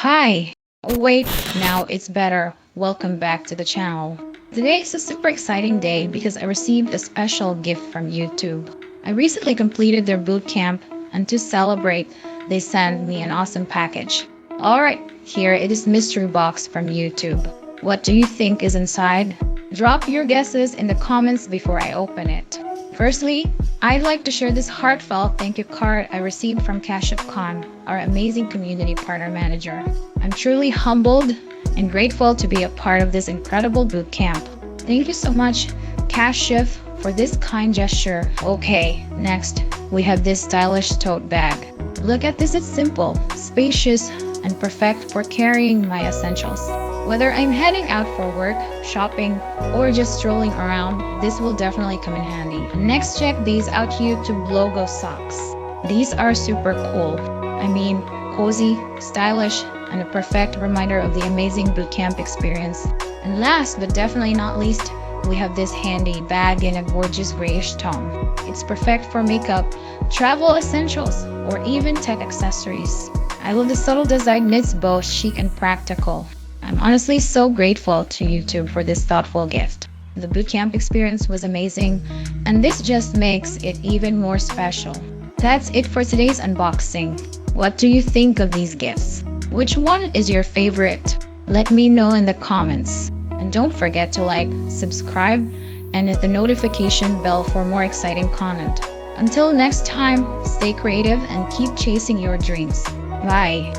Hi! Oh, wait, now it's better. Welcome back to the channel. Today is a super exciting day because I received a special gift from YouTube. I recently completed their boot camp, and to celebrate, they sent me an awesome package. Alright, here it is mystery box from YouTube. What do you think is inside? Drop your guesses in the comments before I open it. Firstly, I'd like to share this heartfelt thank you card I received from Kashif Khan, our amazing community partner manager. I'm truly humbled and grateful to be a part of this incredible boot camp. Thank you so much, Kashif, for this kind gesture. Okay, next, we have this stylish tote bag. Look at this, it's simple, spacious, and perfect for carrying my essentials. Whether I'm heading out for work, shopping, or just strolling around, this will definitely come in handy. Next, check these out, YouTube logo socks. These are super cool. I mean, cozy, stylish, and a perfect reminder of the amazing bootcamp experience. And last but definitely not least, we have this handy bag in a gorgeous grayish tone. It's perfect for makeup, travel essentials, or even tech accessories. I love the subtle design, it's both chic and practical. I'm honestly so grateful to YouTube for this thoughtful gift. The bootcamp experience was amazing, and this just makes it even more special. That's it for today's unboxing. What do you think of these gifts? Which one is your favorite? Let me know in the comments. And don't forget to like, subscribe, and hit the notification bell for more exciting content. Until next time, stay creative and keep chasing your dreams. Bye.